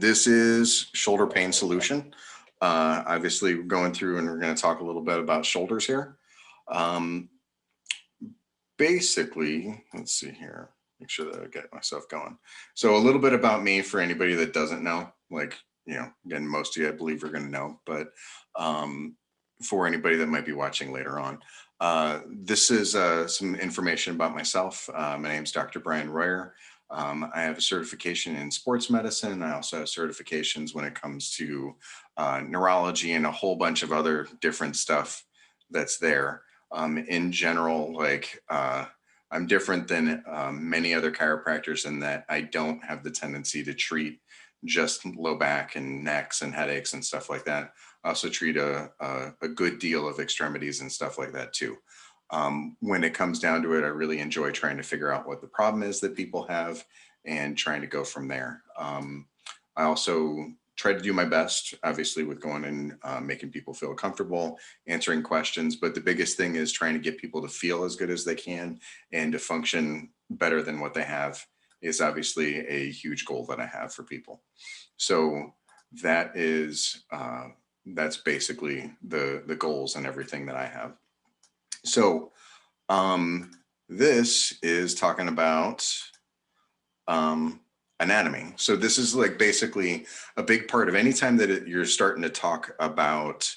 This is shoulder pain solution. Obviously, we're going through and we're going to talk a little bit about shoulders here. Um, Basically, let's see here, make sure that I get myself going. So a little bit about me for anybody that doesn't know, like, again, most of you I believe are going to know, but um, for anybody that might be watching later on, this is some information about myself. My name is Dr. Bryan Royer. I have a certification in sports medicine. I also have certifications when it comes to neurology and a whole bunch of other different stuff that's there. In general, like I'm different than many other chiropractors in that I don't have the tendency to treat just low back and necks and headaches and stuff like that. I also treat a good deal of extremities and stuff like that too. When it comes down to it, I really enjoy trying to figure out what the problem is that people have and trying to go from there. I also try to do my best, obviously, with going and making people feel comfortable, answering questions. But the biggest thing is trying to get people to feel as good as they can and to function better than what they have is obviously a huge goal that I have for people. So that is that's basically the goals and everything that I have. So this is talking about anatomy. So this is like basically a big part of any time that you're starting to talk about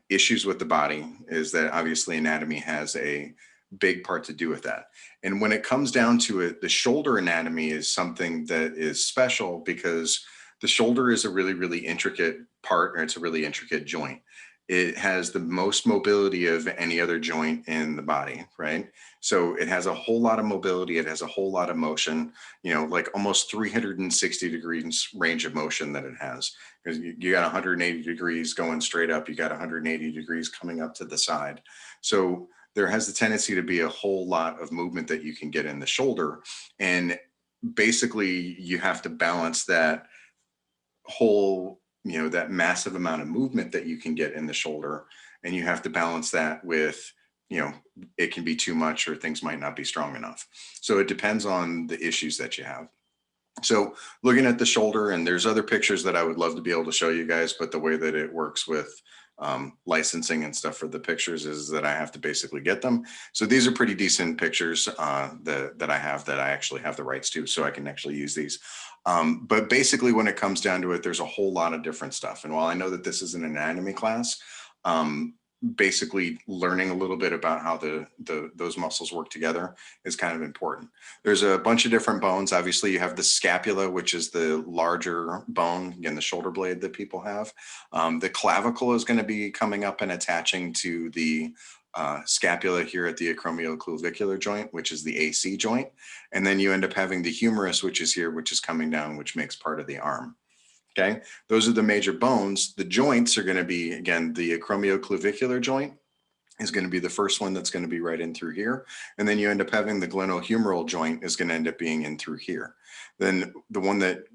issues with the body is that obviously anatomy has a big part to do with that. And when it comes down to it, the shoulder anatomy is something that is special because the shoulder is a really, really intricate part, or it's a really intricate joint. It has the most mobility of any other joint in the body, right? So it has a whole lot of mobility. It has a whole lot of motion, like almost 360 degrees range of motion that it has. Because you got 180 degrees going straight up, you got 180 degrees coming up to the side. So there has the tendency to be a whole lot of movement that you can get in the shoulder. And basically, you have to balance that whole, that massive amount of movement that you can get in the shoulder. And you have to balance that with, it can be too much or things might not be strong enough. So it depends on the issues that you have. So looking at the shoulder, and there's other pictures that I would love to be able to show you guys, but the way that it works with licensing and stuff for the pictures is that I have to basically get them. So these are pretty decent pictures that I have that I actually have the rights to, so I can actually use these. But basically when it comes down to it, there's a whole lot of different stuff. And while I know that this is an anatomy class, basically learning a little bit about how those muscles work together is kind of important. There's a bunch of different bones. Obviously you have the scapula, which is the larger bone, again, the shoulder blade that people have. The clavicle is going to be coming up and attaching to the scapula here at the acromioclavicular joint, which is the AC joint. And then you end up having the humerus, which is here, which is coming down, which makes part of the arm. Okay, those are the major bones. The joints are going to be, again, the acromioclavicular joint is going to be the first one that's going to be right in through here. And then you end up having the glenohumeral joint is going to end up being in through here. Then the one that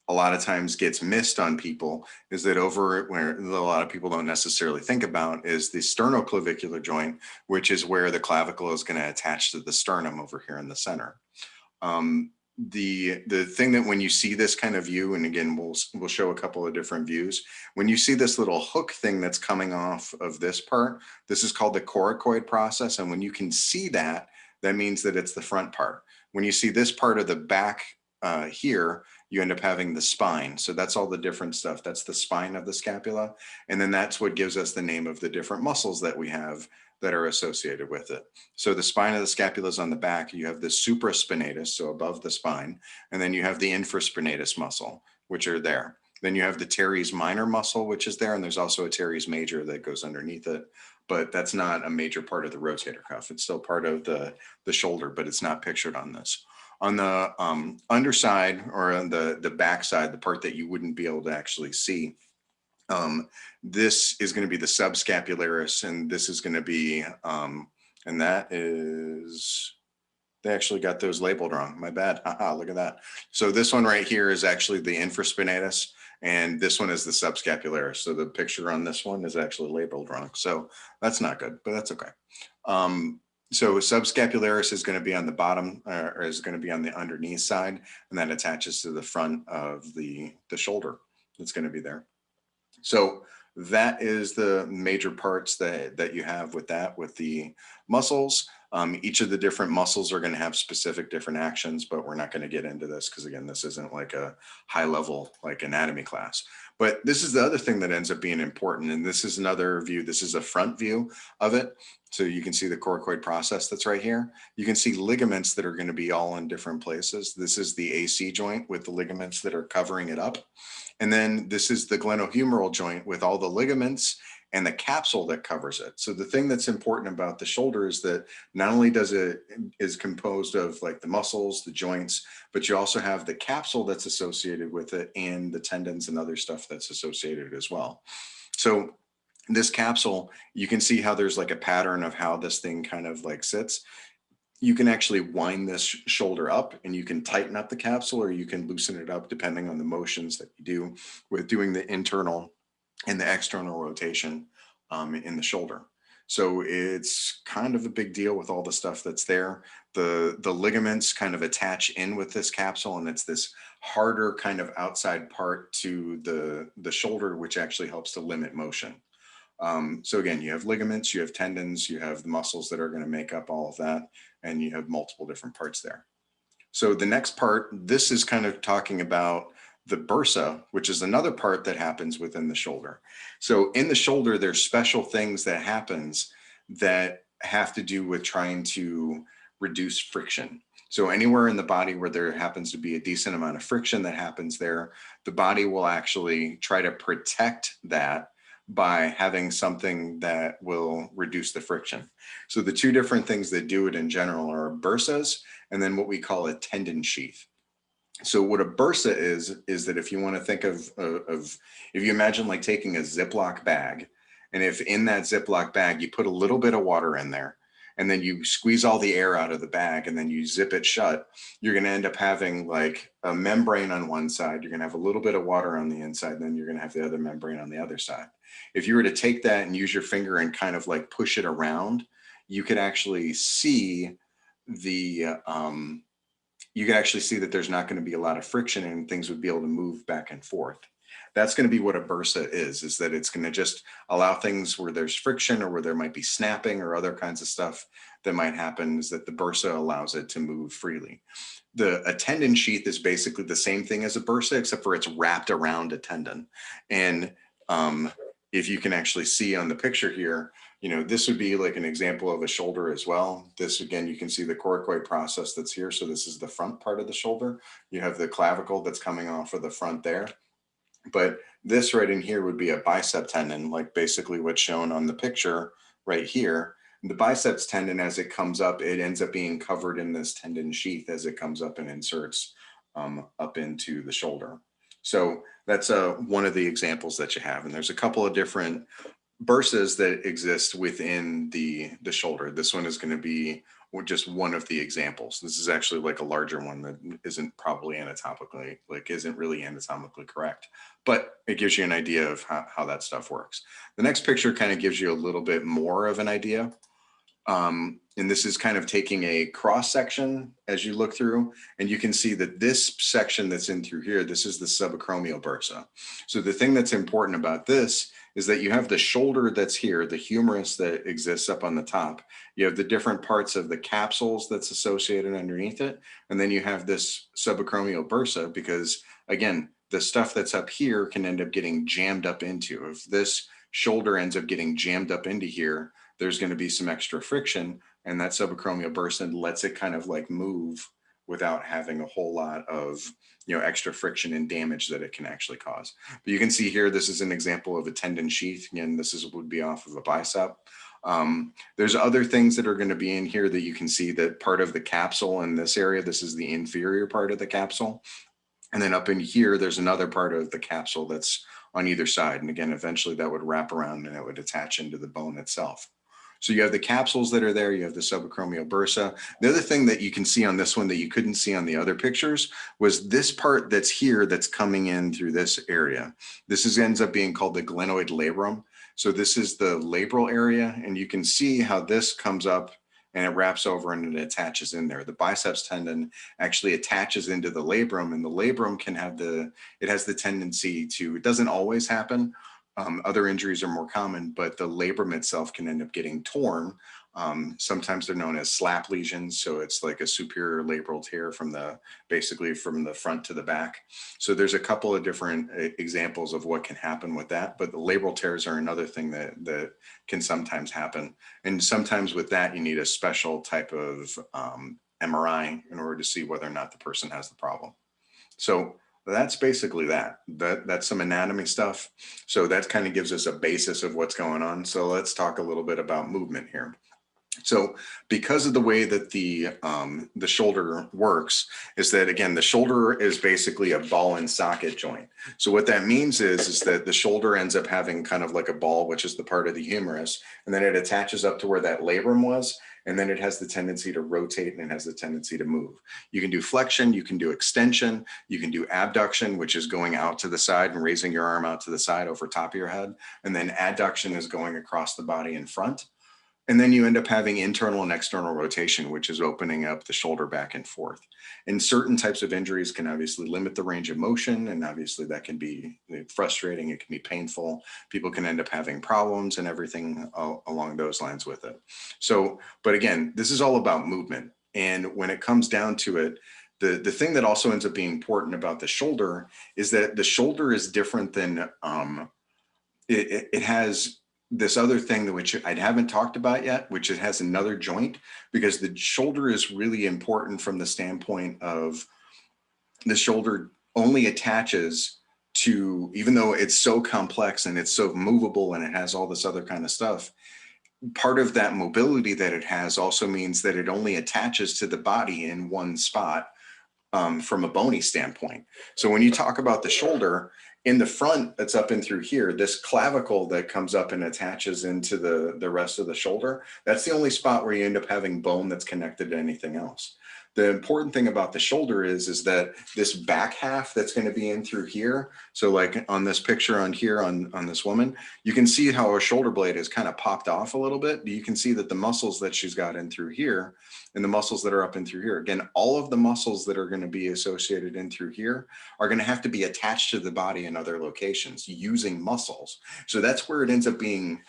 a lot of times gets missed on people is that over where a lot of people don't necessarily think about is the sternoclavicular joint, which is where the clavicle is going to attach to the sternum over here in the center. The thing that when you see this kind of view, and again, we'll show a couple of different views. When you see this little hook thing that's coming off of this part, this is called the coracoid process. And when you can see that, that means that it's the front part. When you see this part of the back here, you end up having the spine. So that's all the different stuff. That's the spine of the scapula. And then that's what gives us the name of the different muscles that we have that are associated with it. So the spine of the scapula is on the back. You have the supraspinatus, so above the spine, and then you have the infraspinatus muscle, which are there. Then you have the teres minor muscle, which is there, and there's also a teres major that goes underneath it, but that's not a major part of the rotator cuff. It's still part of the shoulder, but it's not pictured on this. On the underside, or on the back side, the part that you wouldn't be able to actually see, this is going to be the subscapularis, and this is going to be, and that is, they actually got those labeled wrong. My bad. Haha, look at that. So this one right here is actually the infraspinatus, and this one is the subscapularis. So the picture on this one is actually labeled wrong. So that's not good, but that's okay. So subscapularis is going to be on the bottom, or is going to be on the underneath side, and that attaches to the front of the shoulder that's going to be there. So that is the major parts that you have with that, with the muscles. Each of the different muscles are going to have specific different actions, but we're not going to get into this because, again, this isn't like a high level like anatomy class. But this is the other thing that ends up being important. And this is another view. This is a front view of it. So you can see the coracoid process that's right here. You can see ligaments that are going to be all in different places. This is the AC joint with the ligaments that are covering it up. And then this is the glenohumeral joint with all the ligaments and the capsule that covers it. So the thing that's important about the shoulder is that not only is composed of like the muscles, the joints, but you also have the capsule that's associated with it and the tendons and other stuff that's associated as well. So this capsule, you can see how there's like a pattern of how this thing kind of like sits. You can actually wind this shoulder up and you can tighten up the capsule, or you can loosen it up depending on the motions that you do with doing the internal and the external rotation in the shoulder. So it's kind of a big deal with all the stuff that's there. The ligaments kind of attach in with this capsule, and it's this harder kind of outside part to the shoulder, which actually helps to limit motion. So again, you have ligaments, you have tendons, you have the muscles that are going to make up all of that, and you have multiple different parts there. So the next part, this is kind of talking about the bursa, which is another part that happens within the shoulder. So in the shoulder, there's special things that happens that have to do with trying to reduce friction. So anywhere in the body where there happens to be a decent amount of friction that happens there, the body will actually try to protect that by having something that will reduce the friction. So the two different things that do it in general are bursas and then what we call a tendon sheath. So what a bursa is that if you want to think of if you imagine like taking a Ziploc bag, and if in that Ziploc bag you put a little bit of water in there, and then you squeeze all the air out of the bag and then you zip it shut, you're going to end up having like a membrane on one side. You're going to have a little bit of water on the inside, and then you're going to have the other membrane on the other side. If you were to take that and use your finger and kind of like push it around, you could actually see that there's not going to be a lot of friction and things would be able to move back and forth. That's going to be what a bursa is that it's going to just allow things where there's friction or where there might be snapping or other kinds of stuff that might happen, is that the bursa allows it to move freely. A tendon sheath is basically the same thing as a bursa, except for it's wrapped around a tendon. And if you can actually see on the picture here, this would be like an example of a shoulder as well. This, again, you can see the coracoid process that's here. So this is the front part of the shoulder. You have the clavicle that's coming off of the front there. But this right in here would be a bicep tendon, like basically what's shown on the picture right here. The biceps tendon, as it comes up, it ends up being covered in this tendon sheath as it comes up and inserts up into the shoulder. So that's one of the examples that you have. And there's a couple of different bursas that exist within the shoulder. This one is going to be just one of the examples. This is actually like a larger one that isn't really anatomically correct, but it gives you an idea of how that stuff works. The next picture kind of gives you a little bit more of an idea. And this is kind of taking a cross section as you look through, and you can see that this section that's in through here, this is the subacromial bursa. So the thing that's important about this is that you have the shoulder that's here, the humerus that exists up on the top. You have the different parts of the capsules that's associated underneath it. And then you have this subacromial bursa, because again, the stuff that's up here can end up getting jammed up into. If this shoulder ends up getting jammed up into here, there's going to be some extra friction, and that subacromial bursa lets it kind of like move without having a whole lot of extra friction and damage that it can actually cause. But you can see here, this is an example of a tendon sheath. Again, would be off of a bicep. There's other things that are going to be in here that you can see that part of the capsule in this area, this is the inferior part of the capsule. And then up in here, there's another part of the capsule that's on either side. And again, eventually that would wrap around and it would attach into the bone itself. So you have the capsules that are there, you have the subacromial bursa. The other thing that you can see on this one that you couldn't see on the other pictures was this part that's here that's coming in through this area. This ends up being called the glenoid labrum. So this is the labral area, and you can see how this comes up and it wraps over and it attaches in there. The biceps tendon actually attaches into the labrum, and the labrum can have it has the tendency to, it doesn't always happen. Other injuries are more common, but the labrum itself can end up getting torn. Sometimes they're known as slap lesions. So it's like a superior labral tear basically from the front to the back. So there's a couple of different examples of what can happen with that, but the labral tears are another thing that can sometimes happen. And sometimes with that, you need a special type of MRI in order to see whether or not the person has the problem. So that's basically that's some anatomy stuff. So that kind of gives us a basis of what's going on. So let's talk a little bit about movement here. So because of the way that the shoulder works is that, again, the shoulder is basically a ball and socket joint. So what that means is that the shoulder ends up having kind of like a ball, which is the part of the humerus, and then it attaches up to where that labrum was, and then it has the tendency to rotate and it has the tendency to move. You can do flexion, you can do extension, you can do abduction, which is going out to the side and raising your arm out to the side over top of your head, and then adduction is going across the body in front. And then you end up having internal and external rotation, which is opening up the shoulder back and forth. And certain types of injuries can obviously limit the range of motion. And obviously that can be frustrating. It can be painful. People can end up having problems and everything along those lines with it. So, but again, this is all about movement. And when it comes down to it, the thing that also ends up being important about the shoulder is that the shoulder is different than, it has this other thing that which I haven't talked about yet, which it has another joint, because the shoulder is really important from the standpoint of the shoulder only attaches to, even though it's so complex and it's so movable and it has all this other kind of stuff, part of that mobility that it has also means that it only attaches to the body in one spot. From a bony standpoint. So when you talk about the shoulder, in the front that's up and through here, this clavicle that comes up and attaches into the rest of the shoulder, that's the only spot where you end up having bone that's connected to anything else. The important thing about the shoulder is that this back half that's going to be in through here. So like on this picture on here on this woman, you can see how her shoulder blade is kind of popped off a little bit. You can see that the muscles that she's got in through here and the muscles that are up and through here, again, all of the muscles that are going to be associated in through here are going to have to be attached to the body in other locations using muscles. So that's where it ends up being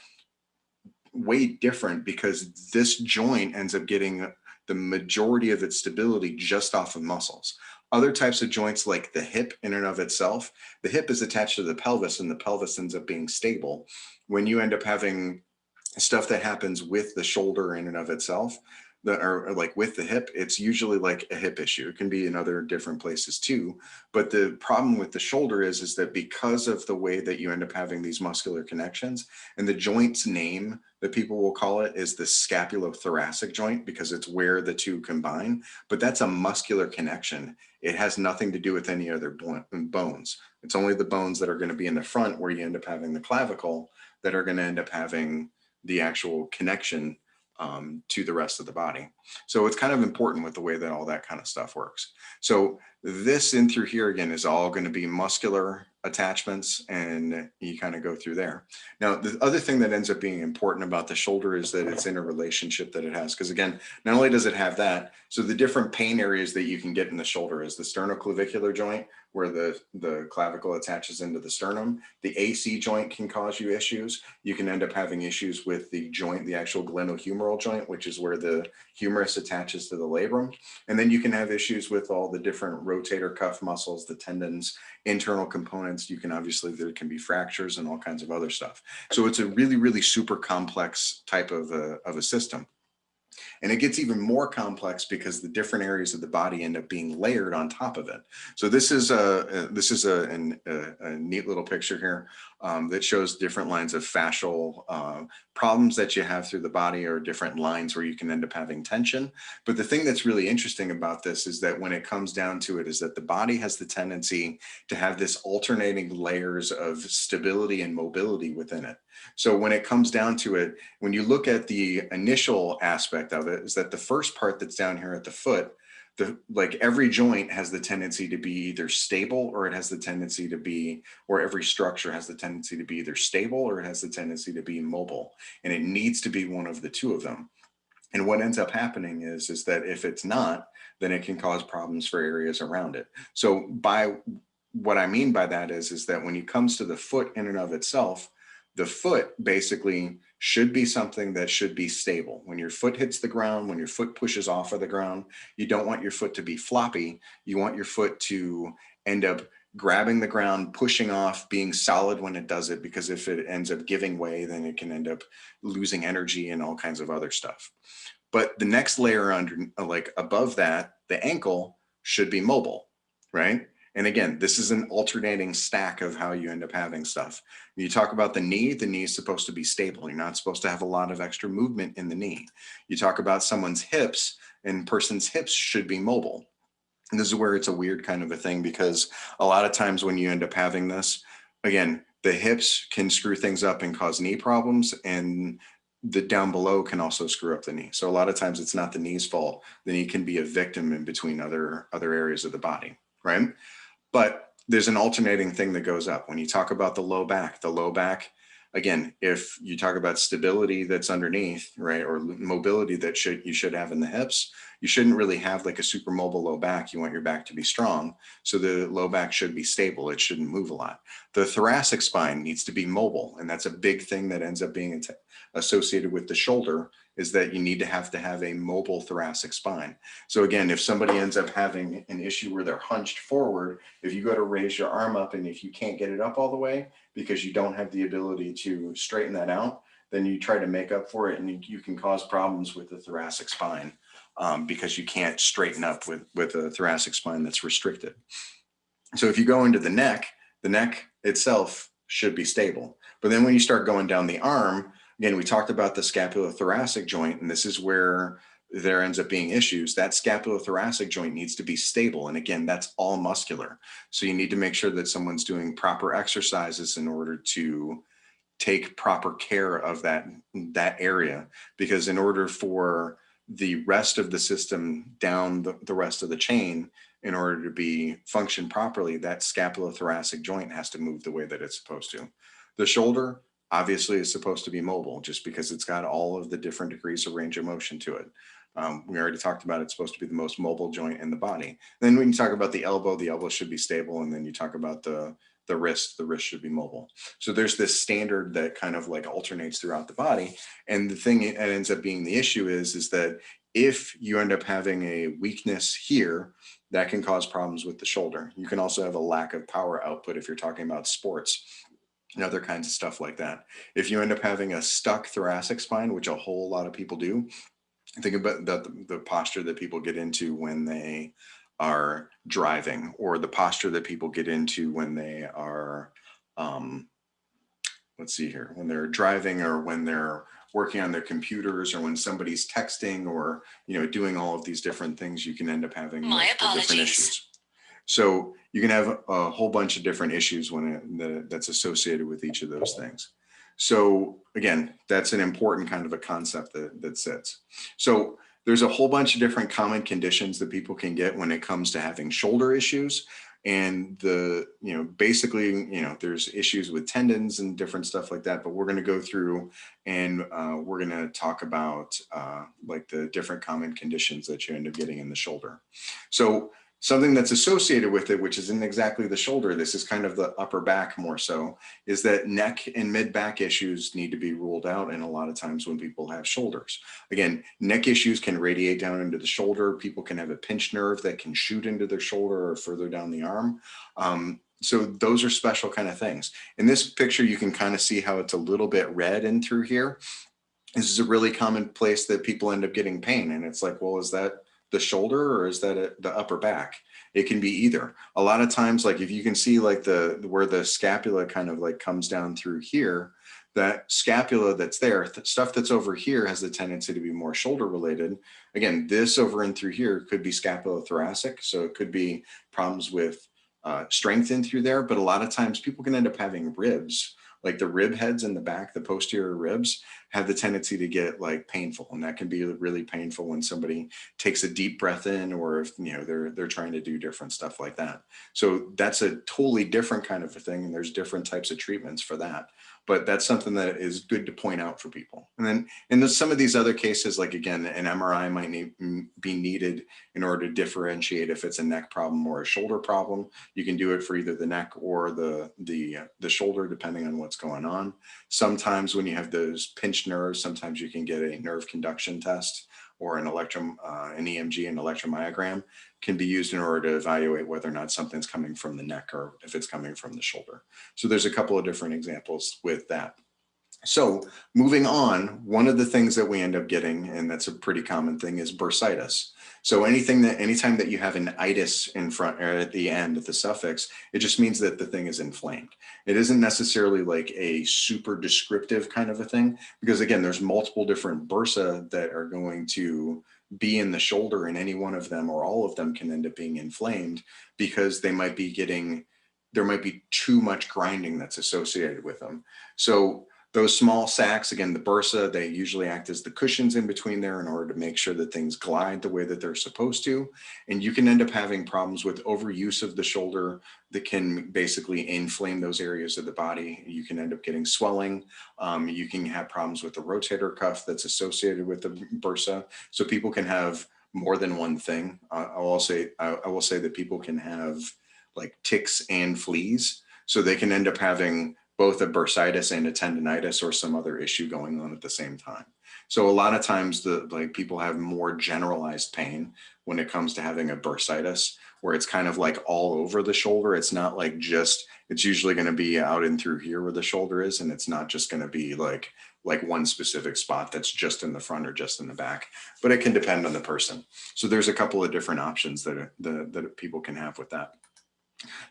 way different, because this joint ends up getting the majority of its stability just off of muscles. Other types of joints, like the hip in and of itself, the hip is attached to the pelvis and the pelvis ends up being stable. When you end up having stuff that happens with the shoulder in and of itself, or like with the hip, it's usually like a hip issue. It can be in other different places too. But the problem with the shoulder is that because of the way that you end up having these muscular connections, and the joint's name that people will call it is the scapulothoracic joint, because it's where the two combine, but that's a muscular connection. It has nothing to do with any other bones. It's only the bones that are going to be in the front where you end up having the clavicle that are going to end up having the actual connection to the rest of the body. So it's kind of important with the way that all that kind of stuff works. So this in through here again is all going to be muscular attachments, and you kind of go through there. Now, the other thing that ends up being important about the shoulder is that it's in a relationship that it has, because again, not only does it have that, so the different pain areas that you can get in the shoulder is the sternoclavicular joint, where the clavicle attaches into the sternum. The AC joint can cause you issues. You can end up having issues with the joint, the actual glenohumeral joint, which is where the humerus attaches to the labrum. And then you can have issues with all the different rotator cuff muscles, the tendons, internal components. You can obviously, there can be fractures and all kinds of other stuff. So it's a really, really super complex type of a system. And it gets even more complex because the different areas of the body end up being layered on top of it. So this is a neat little picture here that shows different lines of fascial problems that you have through the body, or different lines where you can end up having tension. But the thing that's really interesting about this is that when it comes down to it is that the body has the tendency to have this alternating layers of stability and mobility within it. So when it comes down to it, when you look at the initial aspect of it, is that the first part that's down here at the foot, like every joint has the tendency to be either stable, or it has the tendency to be, or every structure has the tendency to be either stable or it has the tendency to be mobile. And it needs to be one of the two of them. And what ends up happening is that if it's not, then it can cause problems for areas around it. So by what I mean by that is that when it comes to the foot in and of itself, the foot basically should be something that should be stable. When your foot hits the ground, when your foot pushes off of the ground, you don't want your foot to be floppy. You want your foot to end up grabbing the ground, pushing off, being solid when it does it, because if it ends up giving way, then it can end up losing energy and all kinds of other stuff. But the next layer under, like above that, the ankle should be mobile, right? And again, this is an alternating stack of how you end up having stuff. When you talk about the knee is supposed to be stable. You're not supposed to have a lot of extra movement in the knee. You talk about someone's hips, and person's hips should be mobile. And this is where it's a weird kind of a thing, because a lot of times when you end up having this, again, the hips can screw things up and cause knee problems, and the down below can also screw up the knee. So a lot of times it's not the knee's fault. The knee can be a victim in between other areas of the body, right? But there's an alternating thing that goes up. When you talk about the low back, again, if you talk about stability that's underneath, right, or mobility that you should have in the hips, you shouldn't really have like a super mobile low back. You want your back to be strong. So the low back should be stable. It shouldn't move a lot. The thoracic spine needs to be mobile. And that's a big thing that ends up being associated with the shoulder, is that you need to have a mobile thoracic spine. So again, if somebody ends up having an issue where they're hunched forward, if you go to raise your arm up and if you can't get it up all the way because you don't have the ability to straighten that out, then you try to make up for it, and you can cause problems with the thoracic spine, because you can't straighten up with a thoracic spine that's restricted. So if you go into the neck itself should be stable. But then when you start going down the arm, again, we talked about the scapulothoracic joint, and this is where there ends up being issues. That scapulothoracic joint needs to be stable. And again, that's all muscular. So you need to make sure that someone's doing proper exercises in order to take proper care of that area, because in order for the rest of the system down the rest of the chain, in order to be function properly, that scapulothoracic joint has to move the way that it's supposed to. The shoulder obviously is supposed to be mobile, just because it's got all of the different degrees of range of motion to it. We already talked about it's supposed to be the most mobile joint in the body. Then when you talk about the elbow should be stable. And then you talk about the wrist should be mobile. So there's this standard that kind of like alternates throughout the body. And the thing that ends up being the issue is that if you end up having a weakness here, that can cause problems with the shoulder. You can also have a lack of power output if you're talking about sports and other kinds of stuff like that. If you end up having a stuck thoracic spine, which a whole lot of people do, think about the posture that people get into when they are driving, or the posture that people get into when they are, let's see here, when they're driving, or when they're working on their computers, or when somebody's texting, or doing all of these different things. You can end up having multiple different issues. So you can have a whole bunch of different issues that's associated with each of those things. So again, that's an important kind of a concept that sits. So there's a whole bunch of different common conditions that people can get when it comes to having shoulder issues. And basically, there's issues with tendons and different stuff like that, but we're going to go through and we're going to talk about like the different common conditions that you end up getting in the shoulder. So something that's associated with it, which isn't exactly the shoulder, this is kind of the upper back more so, is that neck and mid back issues need to be ruled out. And a lot of times when people have shoulders, again, neck issues can radiate down into the shoulder. People can have a pinched nerve that can shoot into their shoulder or further down the arm. So those are special kind of things. In this picture, you can kind of see how it's a little bit red in through here. This is a really common place that people end up getting pain. And it's like, well, is that the shoulder or is that the upper back? It can be either. A lot of times, like if you can see like where the scapula kind of like comes down through here, that scapula that's there, stuff that's over here has the tendency to be more shoulder related. Again, this over and through here could be scapulothoracic. So it could be problems with strength in through there. But a lot of times people can end up having ribs, like the rib heads in the back, the posterior ribs have the tendency to get like painful. And that can be really painful when somebody takes a deep breath in, or if, they're trying to do different stuff like that. So that's a totally different kind of a thing. And there's different types of treatments for that. but that's something that is good to point out for people. And then in some of these other cases, like again, an MRI might be needed in order to differentiate if it's a neck problem or a shoulder problem. You can do it for either the neck or the shoulder, depending on what's going on. Sometimes when you have those pinched nerves, sometimes you can get a nerve conduction test or an EMG, an electromyogram, can be used in order to evaluate whether or not something's coming from the neck or if it's coming from the shoulder. So there's a couple of different examples with that. So moving on, one of the things that we end up getting, and that's a pretty common thing, is bursitis. So anytime that you have an itis in front or at the end of the suffix, it just means that the thing is inflamed. It isn't necessarily like a super descriptive kind of a thing, because again, there's multiple different bursa that are going to be in the shoulder, and any one of them or all of them can end up being inflamed because there might be too much grinding that's associated with them. So those small sacs, again, the bursa, they usually act as the cushions in between there in order to make sure that things glide the way that they're supposed to. And you can end up having problems with overuse of the shoulder that can basically inflame those areas of the body. You can end up getting swelling. You can have problems with the rotator cuff that's associated with the bursa. So people can have more than one thing. I will say that people can have like ticks and fleas. So they can end up having both a bursitis and a tendonitis or some other issue going on at the same time. So a lot of times people have more generalized pain when it comes to having a bursitis, where it's kind of like all over the shoulder. It's not like it's usually going to be out and through here where the shoulder is. And it's not just going to be like one specific spot that's just in the front or just in the back, but it can depend on the person. So there's a couple of different options that people can have with that.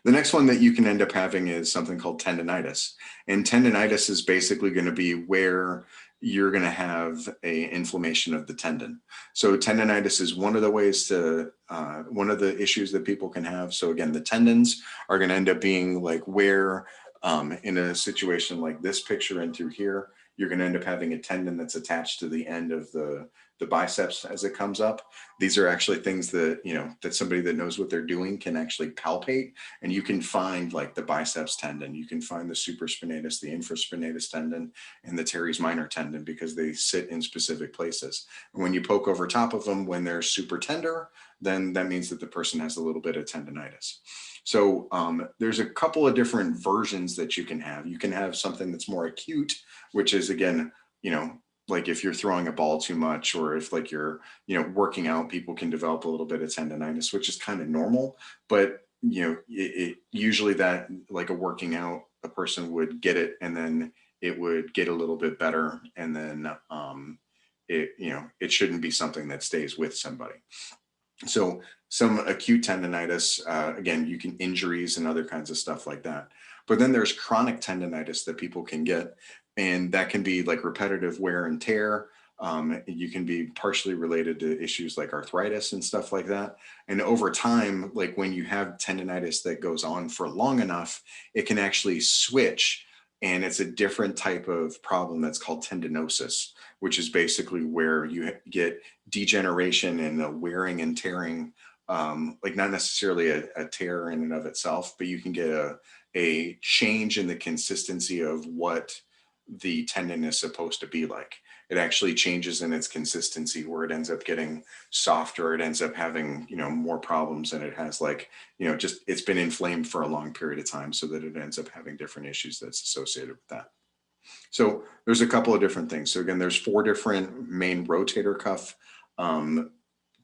The next one that you can end up having is something called tendonitis. And tendonitis is basically going to be where you're going to have a inflammation of the tendon. So tendonitis is one of the issues that people can have. So again, the tendons are going to end up being like where in a situation like this picture and through here, you're going to end up having a tendon that's attached to the end of the biceps as it comes up. These are actually things that, that somebody that knows what they're doing can actually palpate. And you can find like the biceps tendon, you can find the supraspinatus, the infraspinatus tendon, and the teres minor tendon, because they sit in specific places. And when you poke over top of them, when they're super tender, then that means that the person has a little bit of tendonitis. So there's a couple of different versions that you can have. You can have something that's more acute, which is, again, like if you're throwing a ball too much, or if like you're, working out, people can develop a little bit of tendonitis, which is kind of normal. But, usually that, like a working out, a person would get it and then it would get a little bit better. And then it shouldn't be something that stays with somebody. So some acute tendonitis, again, you can injuries and other kinds of stuff like that. But then there's chronic tendonitis that people can get, and that can be like repetitive wear and tear. You can be partially related to issues like arthritis and stuff like that. And over time, like when you have tendonitis that goes on for long enough, it can actually switch. And it's a different type of problem that's called tendinosis, which is basically where you get degeneration and a wearing and tearing, like not necessarily a tear in and of itself, but you can get a change in the consistency of what the tendon is supposed to be like. It actually changes in its consistency, where it ends up getting softer. It ends up having, more problems, and it has like, just it's been inflamed for a long period of time, so that it ends up having different issues that's associated with that. So there's a couple of different things. So again, there's 4 different main rotator cuff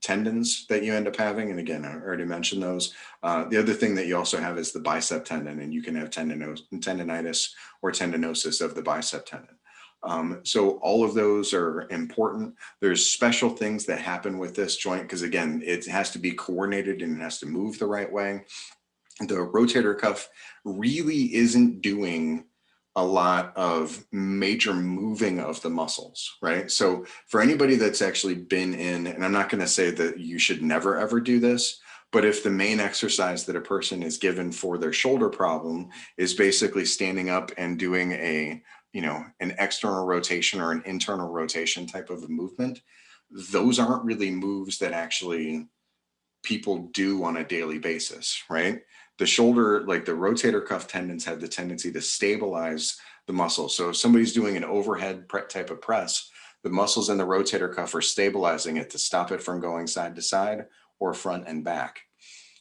tendons that you end up having. And again, I already mentioned those. The other thing that you also have is the bicep tendon, and you can have tendonitis or tendinosis of the bicep tendon. So all of those are important. There's special things that happen with this joint, because again, it has to be coordinated and it has to move the right way. The rotator cuff really isn't doing a lot of major moving of the muscles, right? So for anybody that's actually been in, and I'm not going to say that you should never ever do this, but if the main exercise that a person is given for their shoulder problem is basically standing up and doing an external rotation or an internal rotation type of a movement, those aren't really moves that actually people do on a daily basis, right? The shoulder, like the rotator cuff tendons, have the tendency to stabilize the muscle. So if somebody's doing an overhead type of press, the muscles in the rotator cuff are stabilizing it to stop it from going side to side or front and back.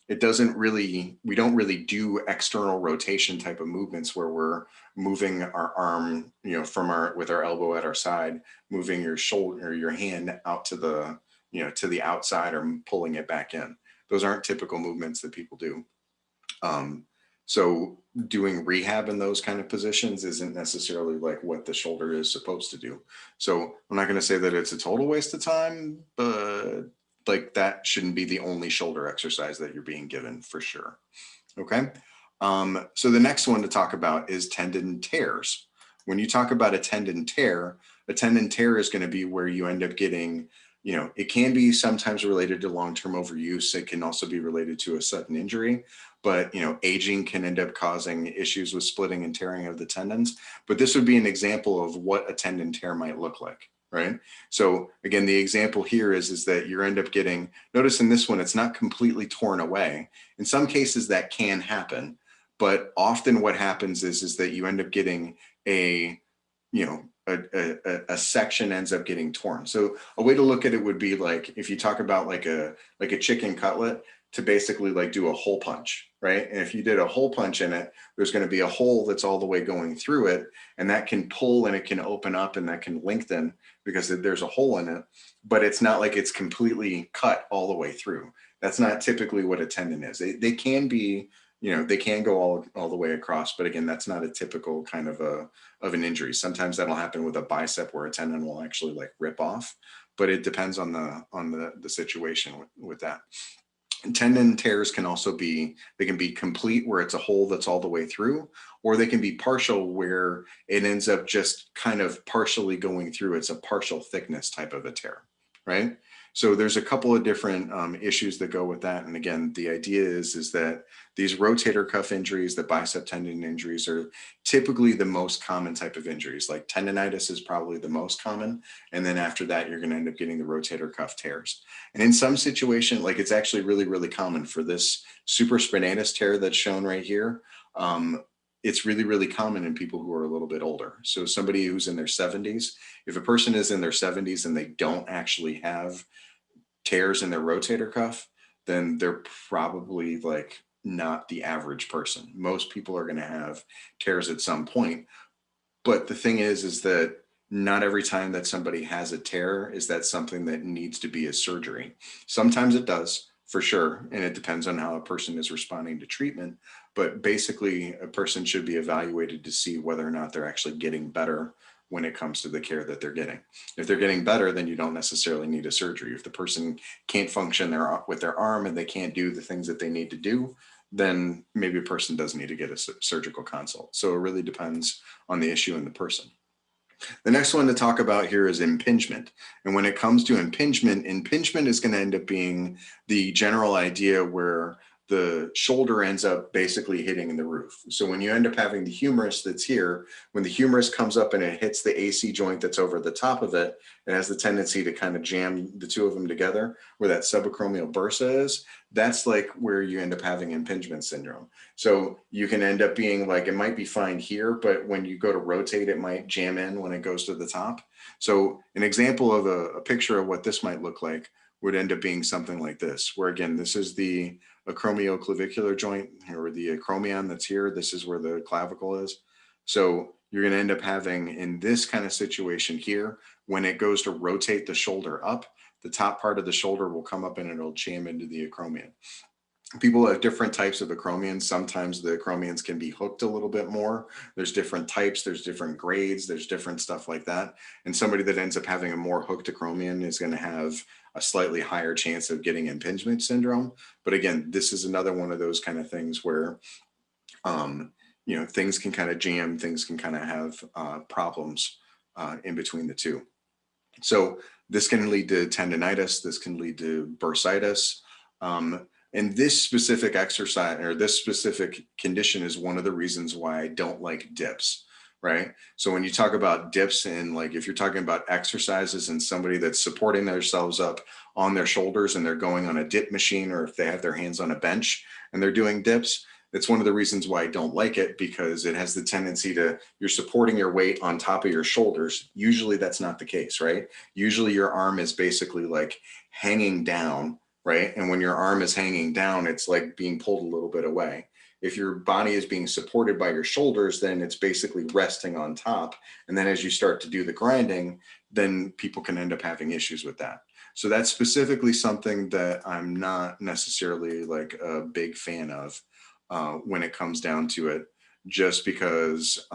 It doesn't really, we don't really do external rotation type of movements where we're moving our arm, you know, from our, with our elbow at our side, moving your shoulder or your hand out to the, you know, to the outside or pulling it back in. Those aren't typical movements that people do. So doing rehab in those kind of positions isn't necessarily like what the shoulder is supposed to do. So I'm not going to say that it's a total waste of time, but like that shouldn't be the only shoulder exercise that you're being given for sure. Okay. So the next one to talk about is tendon tears. When you talk about a tendon tear is going to be where you end up getting, you know, it can be sometimes related to long-term overuse. It can also be related to a sudden injury, but, you know, aging can end up causing issues with splitting and tearing of the tendons. But this would be an example of what a tendon tear might look like, right? So again, the example here is that you end up getting, notice in this one, it's not completely torn away. In some cases that can happen, but often what happens is that you end up getting a, you know, a section ends up getting torn. So a way to look at it would be like, if you talk about like a chicken cutlet, to basically like do a hole punch, right? And if you did a hole punch in it, there's going to be a hole that's all the way going through it, and that can pull and it can open up and that can lengthen because there's a hole in it, but it's not like it's completely cut all the way through. That's not typically what a tendon is. They can be, you know, they can go all the way across, but again, that's not a typical kind of an injury. Sometimes that'll happen with a bicep where a tendon will actually like rip off, but it depends on the situation with that. And tendon tears can also be, they can be complete where it's a hole that's all the way through, or they can be partial where it ends up just kind of partially going through. It's a partial thickness type of a tear, right? So there's a couple of different issues that go with that. And again, the idea is that these rotator cuff injuries, the bicep tendon injuries, are typically the most common type of injuries. Like tendonitis is probably the most common. And then after that, you're going to end up getting the rotator cuff tears. And in some situation, like it's actually really, really common for this supraspinatus tear that's shown right here. It's really, really common in people who are a little bit older. So somebody who's in their 70s, if a person is in their 70s and they don't actually have tears in their rotator cuff, then they're probably like not the average person. Most people are going to have tears at some point. But the thing is that not every time that somebody has a tear is that something that needs to be a surgery. Sometimes it does, for sure, and it depends on how a person is responding to treatment. But basically, a person should be evaluated to see whether or not they're actually getting better when it comes to the care that they're getting. If they're getting better, then you don't necessarily need a surgery. If the person can't function with their arm and they can't do the things that they need to do, then maybe a person does need to get a surgical consult. So it really depends on the issue and the person. The next one to talk about here is impingement. And when it comes to impingement is going to end up being the general idea where the shoulder ends up basically hitting the roof. So when you end up having the humerus that's here, when the humerus comes up and it hits the AC joint that's over the top of it, it has the tendency to kind of jam the two of them together where that subacromial bursa is. That's like where you end up having impingement syndrome. So you can end up being like, it might be fine here, but when you go to rotate, it might jam in when it goes to the top. So an example of a picture of what this might look like would end up being something like this, where again, this is the acromioclavicular joint, or the acromion that's here. This is where the clavicle is. So you're going to end up having, in this kind of situation here, when it goes to rotate the shoulder up, the top part of the shoulder will come up and it'll jam into the acromion. People have different types of acromions. Sometimes the acromions can be hooked a little bit more. There's different types, there's different grades, there's different stuff like that. And somebody that ends up having a more hooked acromion is going to have a slightly higher chance of getting impingement syndrome. But again, this is another one of those kind of things where, you know, things can kind of jam, things can kind of have problems in between the two. So this can lead to tendonitis, this can lead to bursitis. And this specific exercise or this specific condition is one of the reasons why I don't like dips, right? So when you talk about dips, and like if you're talking about exercises and somebody that's supporting themselves up on their shoulders and they're going on a dip machine, or if they have their hands on a bench and they're doing dips, That's one of the reasons why I don't like it, because it has the tendency to, you're supporting your weight on top of your shoulders. Usually that's not the case, right? Usually your arm is basically like hanging down, right? And when your arm is hanging down, it's like being pulled a little bit away. If your body is being supported by your shoulders, then it's basically resting on top. And then as you start to do the grinding, then people can end up having issues with that. So that's specifically something that I'm not necessarily like a big fan of when it comes down to it, just because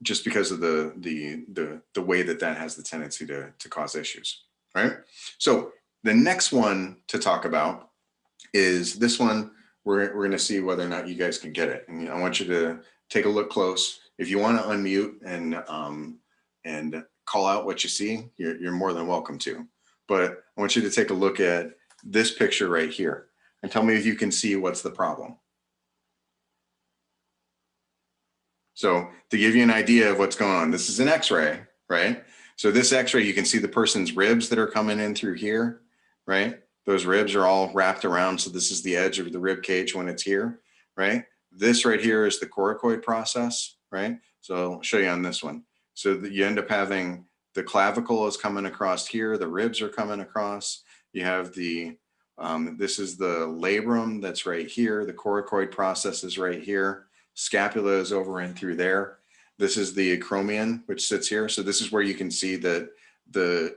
just because of the way that that has the tendency to cause issues, right? So the next one to talk about is this one. We're going to see whether or not you guys can get it, and I want you to take a look close. If you want to unmute and call out what you see, you're more than welcome to. But I want you to take a look at this picture right here and tell me if you can see what's the problem. So to give you an idea of what's going on, this is an x-ray, right? So this x-ray, you can see the person's ribs that are coming in through here, right? Those ribs are all wrapped around. So this is the edge of the rib cage when it's here, right? This right here is the coracoid process, right? So I'll show you on this one. So that you end up having the clavicle is coming across here. The ribs are coming across. You have the, this is the labrum that's right here. The coracoid process is right here. Scapula is over and through there. This is the acromion, which sits here. So this is where you can see that the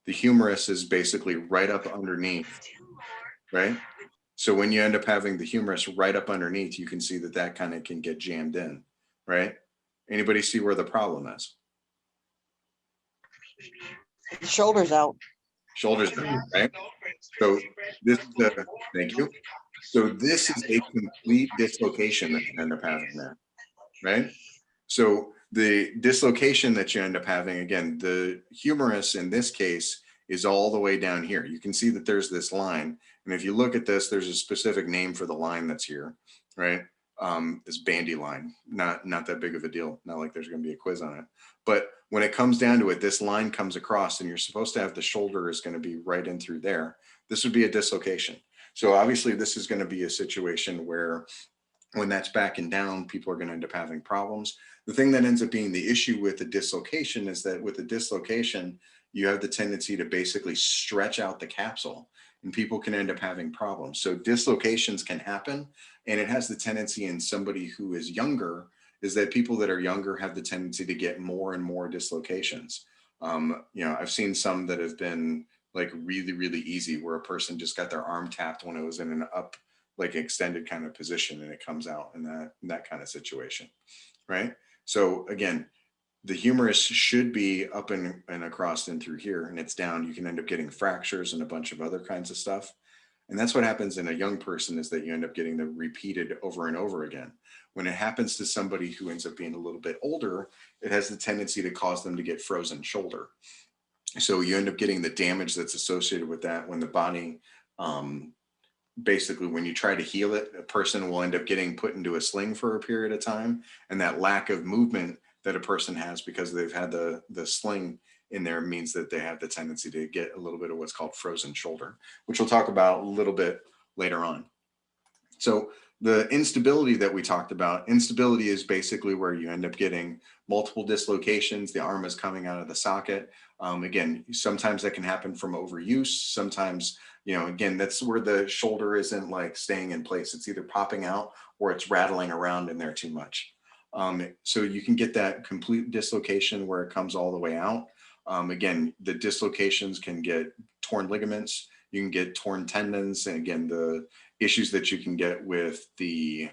humerus is basically right up underneath, right? So when you end up having the humerus right up underneath, you can see that that kind of can get jammed in, right? Anybody see where the problem is? The shoulders out. Shoulders down, right? So this is the, thank you. So this is a complete dislocation that you end up having there, right? So the dislocation that you end up having, again, the humerus in this case is all the way down here. You can see that there's this line. And if you look at this, there's a specific name for the line that's here, right? This bandy line, not that big of a deal. Not like there's going to be a quiz on it. But when it comes down to it, this line comes across and you're supposed to have the shoulder is going to be right in through there. This would be a dislocation. So obviously this is going to be a situation where when that's backing down, people are going to end up having problems. The thing that ends up being the issue with the dislocation is that with the dislocation, you have the tendency to basically stretch out the capsule and people can end up having problems. So dislocations can happen, and it has the tendency in somebody who is younger is that people that are younger have the tendency to get more and more dislocations. I've seen some that have been like really, really easy where a person just got their arm tapped when it was in an up, like extended kind of position, and it comes out in that kind of situation, right? So again, the humerus should be up and across and through here, and it's down. You can end up getting fractures and a bunch of other kinds of stuff. And that's what happens in a young person, is that you end up getting the repeated over and over again. When it happens to somebody who ends up being a little bit older, it has the tendency to cause them to get frozen shoulder. So you end up getting the damage that's associated with that when the body, basically when you try to heal it, a person will end up getting put into a sling for a period of time. And that lack of movement that a person has because they've had the sling in there means that they have the tendency to get a little bit of what's called frozen shoulder, which we'll talk about a little bit later on. So the instability that we talked about, instability is basically where you end up getting multiple dislocations. The arm is coming out of the socket. Again, sometimes that can happen from overuse. Sometimes, again, that's where the shoulder isn't like staying in place. It's either popping out or it's rattling around in there too much. So you can get that complete dislocation where it comes all the way out. Again, the dislocations can get torn ligaments. You can get torn tendons. And again, the issues that you can get with the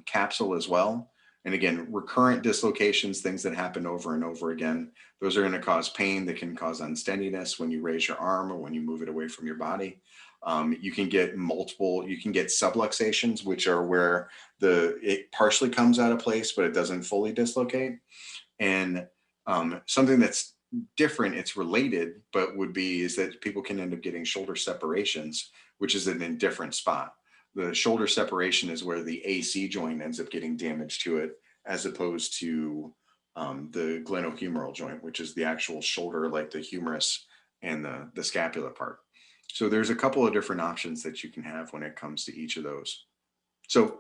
capsule as well. And again, recurrent dislocations, things that happen over and over again, those are going to cause pain that can cause unsteadiness when you raise your arm or when you move it away from your body. You can get subluxations, which are where it partially comes out of place, but it doesn't fully dislocate. And something that's different, it's related, but is that people can end up getting shoulder separations, which is in a different spot. The shoulder separation is where the AC joint ends up getting damage to it, as opposed to the glenohumeral joint, which is the actual shoulder, like the humerus and the scapula part. So there's a couple of different options that you can have when it comes to each of those. So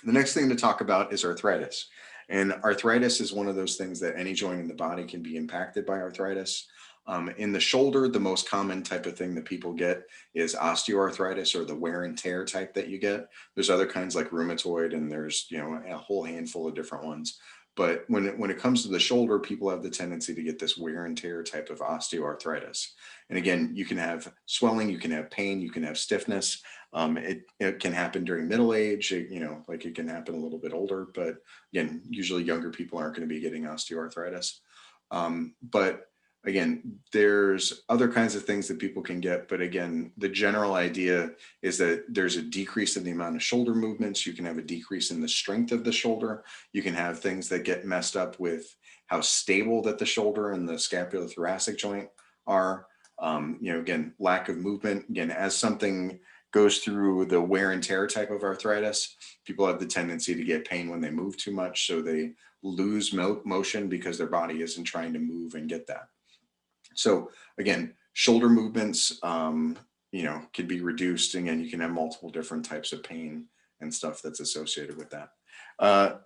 the next thing to talk about is arthritis. And arthritis is one of those things that any joint in the body can be impacted by arthritis. In the shoulder, the most common type of thing that people get is osteoarthritis, or the wear and tear type that you get. There's other kinds like rheumatoid, and there's, you know, a whole handful of different ones. But when it comes to the shoulder, people have the tendency to get this wear and tear type of osteoarthritis. And again, you can have swelling, you can have pain, you can have stiffness. It can happen during middle age, you know, like it can happen a little bit older, but again, usually younger people aren't going to be getting osteoarthritis. But again, there's other kinds of things that people can get. But again, the general idea is that there's a decrease in the amount of shoulder movements. You can have a decrease in the strength of the shoulder. You can have things that get messed up with how stable that the shoulder and the scapulothoracic joint are. You know, again, lack of movement. Again, as something goes through the wear and tear type of arthritis, people have the tendency to get pain when they move too much. So they lose motion because their body isn't trying to move and get that. So again, shoulder movements, you know, can be reduced. Again, you can have multiple different types of pain and stuff that's associated with that.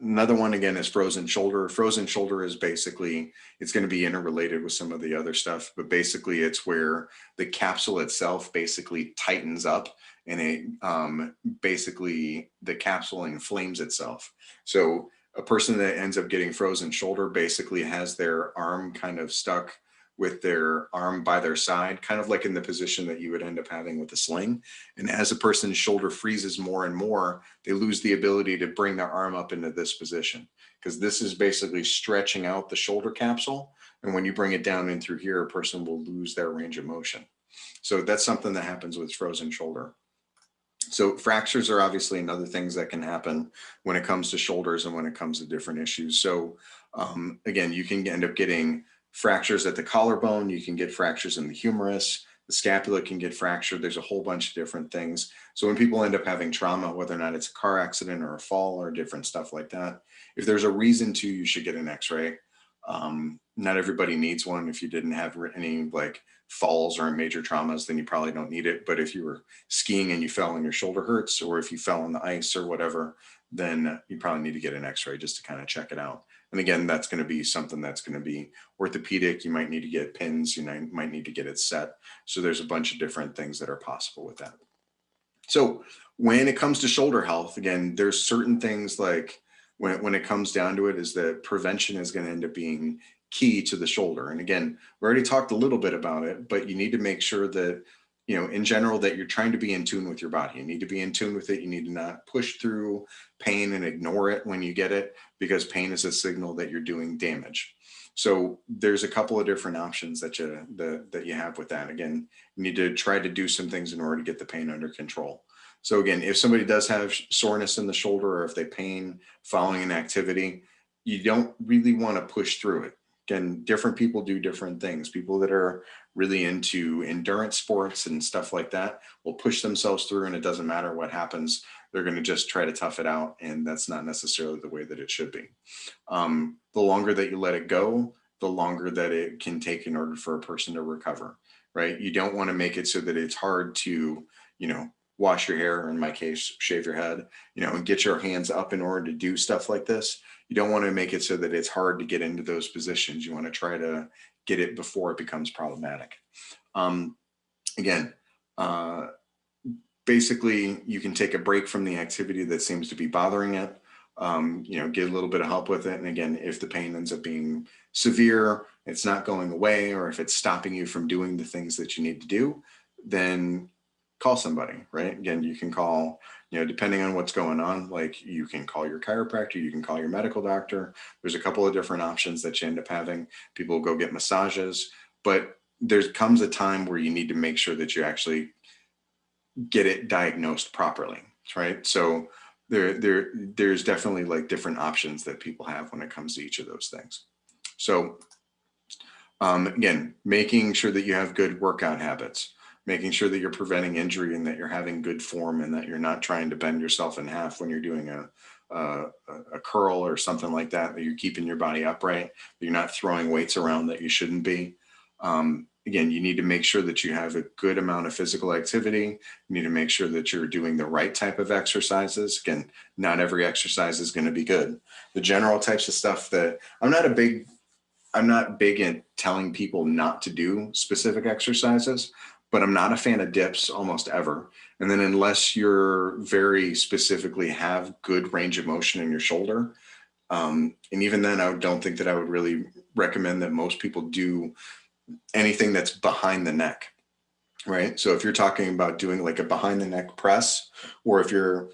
Another one, again, is frozen shoulder. Frozen shoulder is basically, it's going to be interrelated with some of the other stuff, but basically it's where the capsule itself basically tightens up, and it basically the capsule inflames itself. So a person that ends up getting frozen shoulder basically has their arm kind of stuck with their arm by their side, kind of like in the position that you would end up having with a sling. And as a person's shoulder freezes more and more, they lose the ability to bring their arm up into this position, because this is basically stretching out the shoulder capsule. And when you bring it down in through here, a person will lose their range of motion. So that's something that happens with frozen shoulder. So fractures are obviously another things that can happen when it comes to shoulders and when it comes to different issues. So again, you can end up getting fractures at the collarbone. You can get fractures in the humerus. The scapula can get fractured. There's a whole bunch of different things. So when people end up having trauma, whether or not it's a car accident or a fall or different stuff like that, if there's a reason to, you should get an x-ray. Not everybody needs one. If you didn't have any like falls or major traumas, then you probably don't need it. But if you were skiing and you fell and your shoulder hurts, or if you fell on the ice or whatever, then you probably need to get an x-ray just to kind of check it out. And again, that's going to be something that's going to be orthopedic. You might need to get pins, you might need to get it set. So there's a bunch of different things that are possible with that. So when it comes to shoulder health, again, there's certain things like when it comes down to it, is that prevention is going to end up being key to the shoulder. And again, we already talked a little bit about it, but you need to make sure that, you know, in general, that you're trying to be in tune with your body. You need to be in tune with it. You need to not push through pain and ignore it when you get it, because pain is a signal that you're doing damage. So there's a couple of different options that you have with that. Again, you need to try to do some things in order to get the pain under control. So again, if somebody does have soreness in the shoulder, or if they pain following an activity, you don't really want to push through it. Again, different people do different things. People that are really into endurance sports and stuff like that will push themselves through, and it doesn't matter what happens. They're going to just try to tough it out. And that's not necessarily the way that it should be. The longer that you let it go, the longer that it can take in order for a person to recover, right? You don't want to make it so that it's hard to, you know, wash your hair, or in my case, shave your head, you know, and get your hands up in order to do stuff like this. You don't want to make it so that it's hard to get into those positions. You want to try to get it before it becomes problematic. Again, basically, you can take a break from the activity that seems to be bothering it. You know, get a little bit of help with it. And again, if the pain ends up being severe, it's not going away, or if it's stopping you from doing the things that you need to do, then call somebody, right? Again, you can call, you know, depending on what's going on, like you can call your chiropractor, you can call your medical doctor. There's a couple of different options that you end up having. People will go get massages, but there comes a time where you need to make sure that you actually get it diagnosed properly, right? So there's definitely like different options that people have when it comes to each of those things. So again, making sure that you have good workout habits, making sure that you're preventing injury and that you're having good form, and that you're not trying to bend yourself in half when you're doing a curl or something like that, that you're keeping your body upright, that you're not throwing weights around that you shouldn't be. again, you need to make sure that you have a good amount of physical activity. You need to make sure that you're doing the right type of exercises. Again, not every exercise is going to be good. The general types of stuff that I'm not big at telling people not to do specific exercises, but I'm not a fan of dips almost ever. And then unless you're very specifically have good range of motion in your shoulder, and even then, I don't think that I would really recommend that most people do anything that's behind the neck, right? So if you're talking about doing like a behind the neck press, or if you're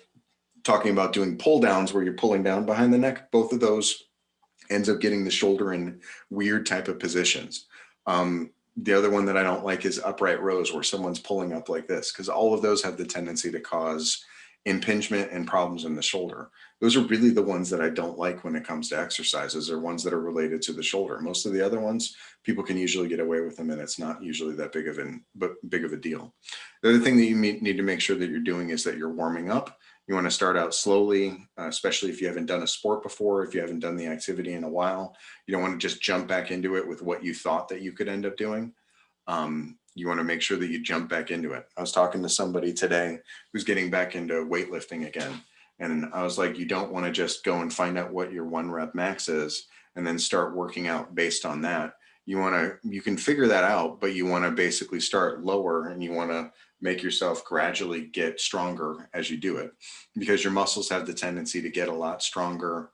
talking about doing pull downs where you're pulling down behind the neck, both of those ends up getting the shoulder in weird type of positions. The other one that I don't like is upright rows where someone's pulling up like this, because all of those have the tendency to cause impingement and problems in the shoulder. Those are really the ones that I don't like when it comes to exercises, or ones that are related to the shoulder. Most of the other ones, people can usually get away with them, and it's not usually that big of a deal. The other thing that you need to make sure that you're doing is that you're warming up. You want to start out slowly, especially if you haven't done a sport before, if you haven't done the activity in a while. You don't want to just jump back into it with what you thought that you could end up doing. You want to make sure that you jump back into it. I was talking to somebody today who's getting back into weightlifting again. And I was like, you don't want to just go and find out what your 1 rep max is and then start working out based on that. You can figure that out, but you want to basically start lower, and you want to make yourself gradually get stronger as you do it, because your muscles have the tendency to get stronger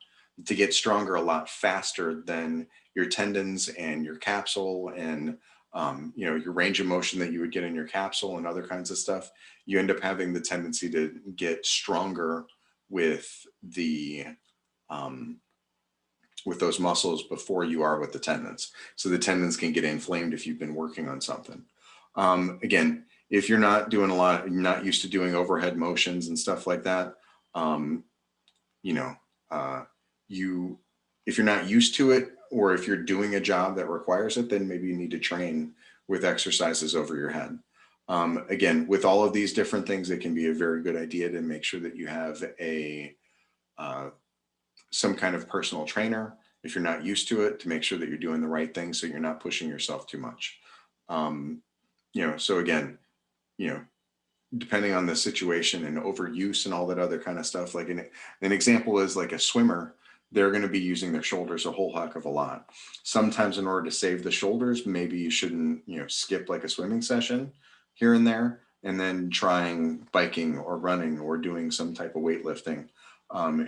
a lot faster than your tendons and your capsule, and your range of motion that you would get in your capsule and other kinds of stuff. You end up having the tendency to get stronger with with those muscles before you are with the tendons. So the tendons can get inflamed if you've been working on something. Again, if you're not doing you're not used to doing overhead motions and stuff like that, if you're not used to it, or if you're doing a job that requires it, then maybe you need to train with exercises over your head. Again, with all of these different things, it can be a very good idea to make sure that you have some kind of personal trainer, if you're not used to it, to make sure that you're doing the right thing so you're not pushing yourself too much. So again, depending on the situation and overuse and all that other kind of stuff, like an example is like a swimmer, they're going to be using their shoulders a whole heck of a lot. Sometimes in order to save the shoulders, maybe you shouldn't, skip like a swimming session here and there, and then trying biking or running or doing some type of weightlifting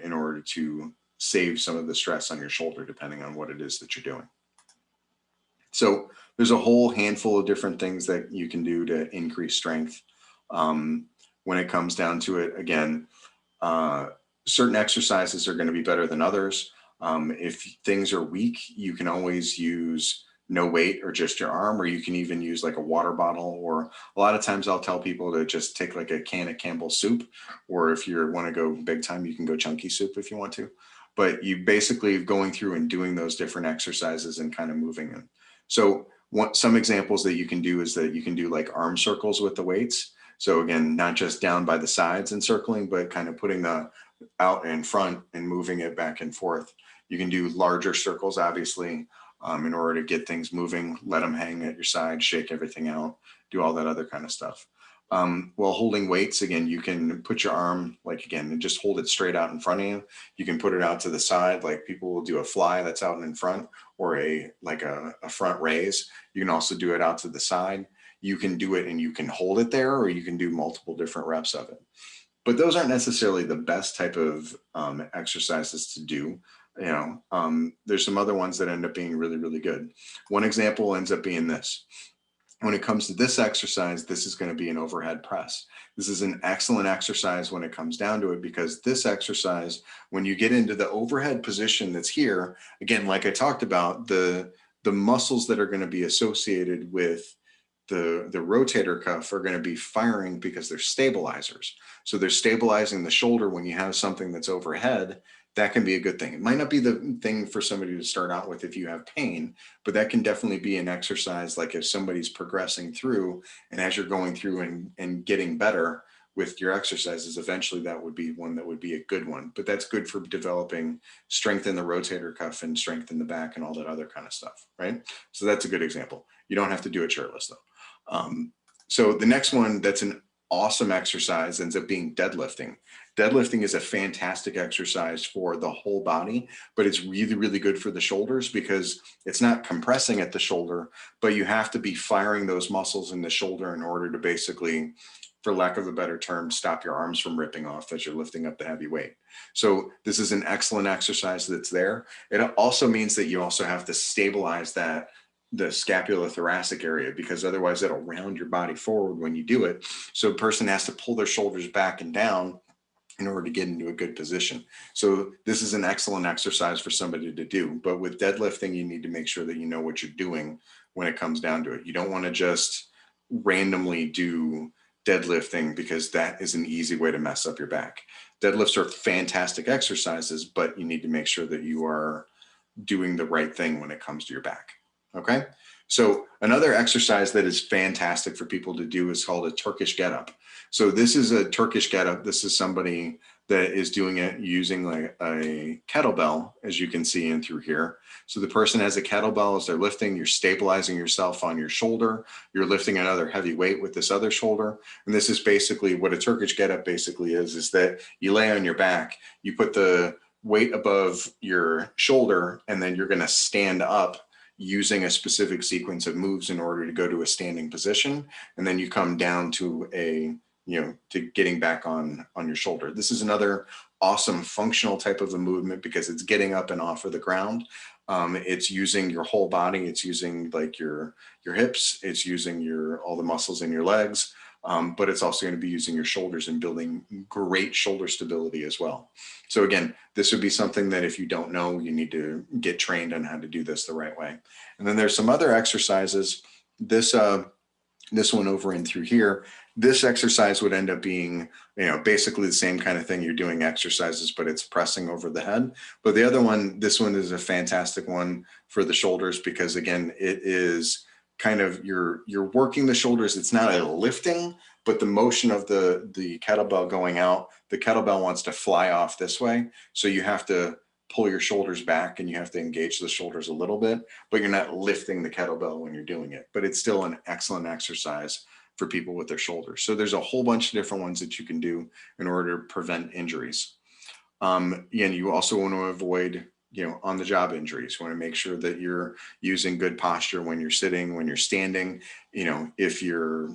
in order to save some of the stress on your shoulder, depending on what it is that you're doing. So there's a whole handful of different things that you can do to increase strength. When it comes down to it, again, certain exercises are going to be better than others. If things are weak, you can always use no weight or just your arm, or you can even use like a water bottle, or a lot of times I'll tell people to just take like a can of Campbell's soup, or if you want to go big time, you can go chunky soup if you want to. But you basically going through and doing those different exercises and kind of moving them. So some examples that you can do is that you can do like arm circles with the weights. So again, not just down by the sides and circling, but kind of putting the out in front and moving it back and forth. You can do larger circles, obviously, in order to get things moving, let them hang at your side, shake everything out, do all that other kind of stuff. While holding weights, again, you can put your arm, like again, and just hold it straight out in front of you. You can put it out to the side, like people will do a fly that's out in front, or a front raise. You can also do it out to the side. You can do it and you can hold it there, or you can do multiple different reps of it. But those aren't necessarily the best type of exercises to do. There's some other ones that end up being really, really good. One example ends up being this. When it comes to this exercise, this is going to be an overhead press. This is an excellent exercise when it comes down to it, because this exercise, when you get into the overhead position that's here, again, like I talked about, the muscles that are going to be associated with the rotator cuff are going to be firing because they're stabilizers. So they're stabilizing the shoulder. When you have something that's overhead, that can be a good thing. It might not be the thing for somebody to start out with if you have pain, but that can definitely be an exercise. Like if somebody's progressing through, and as you're going through and getting better with your exercises, eventually that would be one that would be a good one. But that's good for developing strength in the rotator cuff and strength in the back and all that other kind of stuff, right? So that's a good example. You don't have to do it shirtless though. So the next one that's an awesome exercise ends up being deadlifting. Deadlifting is a fantastic exercise for the whole body, but it's really, really good for the shoulders because it's not compressing at the shoulder, but you have to be firing those muscles in the shoulder in order to basically, for lack of a better term, stop your arms from ripping off as you're lifting up the heavy weight. So this is an excellent exercise that's there. It also means that you also have to stabilize the scapulothoracic area, because otherwise it'll round your body forward when you do it. So a person has to pull their shoulders back and down in order to get into a good position. So this is an excellent exercise for somebody to do. But with deadlifting, you need to make sure that you know what you're doing when it comes down to it. You don't want to just randomly do deadlifting, because that is an easy way to mess up your back. Deadlifts are fantastic exercises, but you need to make sure that you are doing the right thing when it comes to your back. Okay. So another exercise that is fantastic for people to do is called a Turkish get up. So this is a Turkish get up. This is somebody that is doing it using like a kettlebell, as you can see in through here. So the person has a kettlebell as they're lifting, you're stabilizing yourself on your shoulder. You're lifting another heavy weight with this other shoulder. And this is basically what a Turkish get up basically is that you lay on your back, you put the weight above your shoulder, and then you're going to stand up using a specific sequence of moves in order to go to a standing position. And then you come down to to getting back on your shoulder. This is another awesome functional type of a movement because it's getting up and off of the ground. It's using your whole body. It's using like your hips. It's using all the muscles in your legs. But it's also going to be using your shoulders and building great shoulder stability as well. So again, this would be something that if you don't know, you need to get trained on how to do this the right way. And then there's some other exercises. This one over and through here, this exercise would end up being, basically the same kind of thing. You're doing exercises, but it's pressing over the head. But the other one, this one is a fantastic one for the shoulders because again, it is kind of you're working the shoulders. It's not a lifting, but the motion of the kettlebell going out, the kettlebell wants to fly off this way. So you have to pull your shoulders back and you have to engage the shoulders a little bit, but you're not lifting the kettlebell when you're doing it. But it's still an excellent exercise for people with their shoulders. So there's a whole bunch of different ones that you can do in order to prevent injuries. And you also want to avoid on the job injuries. You want to make sure that you're using good posture when you're sitting, when you're standing, if you're,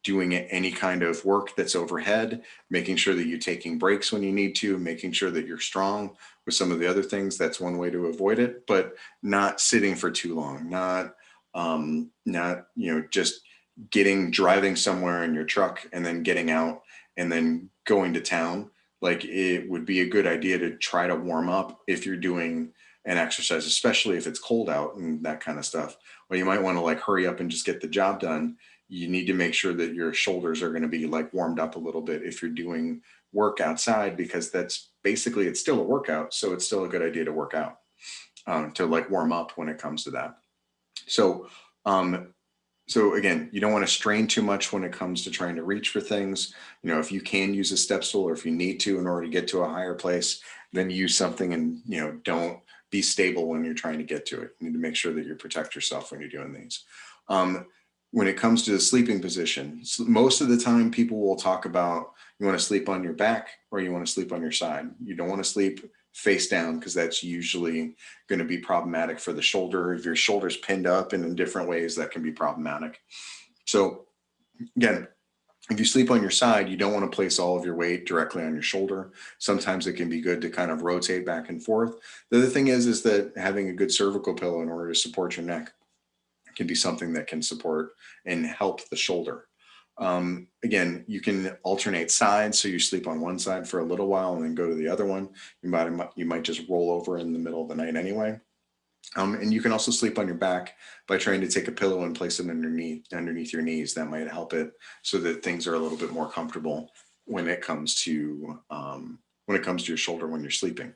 doing any kind of work that's overhead, making sure that you're taking breaks when you need to, making sure that you're strong with some of the other things. That's one way to avoid it, but not sitting for too long, not just driving somewhere in your truck and then getting out and then going to town. Like it would be a good idea to try to warm up if you're doing an exercise, especially if it's cold out and that kind of stuff. Well, you might want to like hurry up and just get the job done. You need to make sure that your shoulders are going to be like warmed up a little bit if you're doing work outside, because that's basically, it's still a workout. So it's still a good idea to work out, to like warm up when it comes to that. So again, you don't want to strain too much when it comes to trying to reach for things. If you can use a step stool or if you need to in order to get to a higher place, then use something and, don't be stable when you're trying to get to it. You need to make sure that you protect yourself when you're doing these. When it comes to the sleeping position, most of the time people will talk about you want to sleep on your back or you want to sleep on your side. You don't want to sleep face down because that's usually going to be problematic for the shoulder. If your shoulder's pinned up and in different ways, that can be problematic. So again, if you sleep on your side, you don't want to place all of your weight directly on your shoulder. Sometimes it can be good to kind of rotate back and forth. The other thing is that having a good cervical pillow in order to support your neck can be something that can support and help the shoulder. Again, you can alternate sides. So you sleep on one side for a little while and then go to the other one. You might just roll over in the middle of the night anyway. And you can also sleep on your back by trying to take a pillow and place it underneath your knees. That might help it so that things are a little bit more comfortable when it comes to your shoulder when you're sleeping.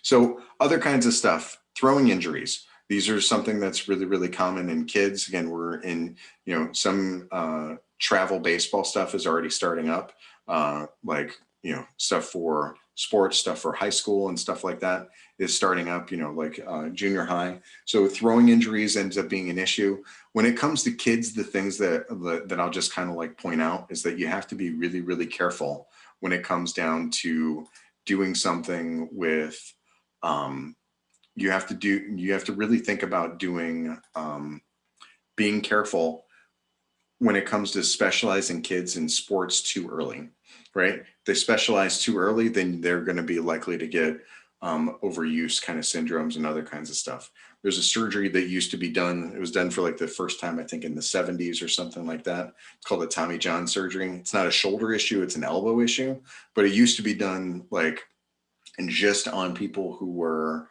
So other kinds of stuff, throwing injuries. These are something that's really, really common in kids. Again, we're in, some travel baseball stuff is already starting up. like, stuff for sports, stuff for high school and stuff like that is starting up, like junior high. So throwing injuries ends up being an issue. When it comes to kids, the things that I'll just kind of like point out is that you have to be really, really careful when it comes down to doing something with, you have to really think about doing, being careful when it comes to specializing kids in sports too early, right? If they specialize too early, then they're going to be likely to get overuse kind of syndromes and other kinds of stuff. There's a surgery that used to be done. It was done for like the first time, I think in the 70s or something like that. It's called a Tommy John surgery. It's not a shoulder issue, it's an elbow issue, but it used to be done like, and just on people who were,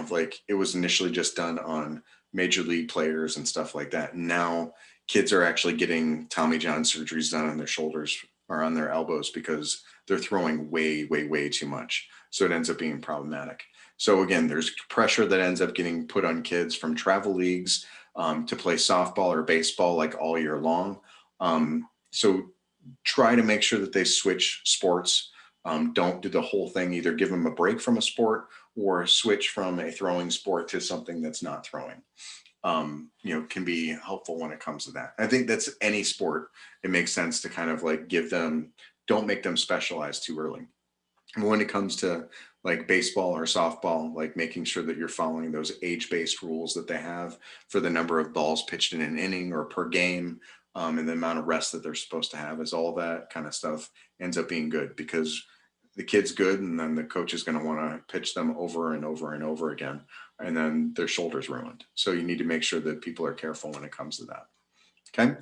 like it was initially just done on major league players and stuff like that. And now kids are actually getting Tommy John surgeries done on their shoulders or on their elbows because they're throwing way, way, way too much. So it ends up being problematic. So again, there's pressure that ends up getting put on kids from travel leagues to play softball or baseball like all year long. So try to make sure that they switch sports. Don't do the whole thing. Either give them a break from a sport or switch from a throwing sport to something that's not throwing. Can be helpful when it comes to that. I think that's any sport. It makes sense to kind of like don't make them specialize too early. And when it comes to like baseball or softball, like making sure that you're following those age-based rules that they have for the number of balls pitched in an inning or per game, and the amount of rest that they're supposed to have, is all that kind of stuff ends up being good because the kid's good, and then the coach is going to want to pitch them over and over and over again, and then their shoulder's ruined. So you need to make sure that people are careful when it comes to that. Okay.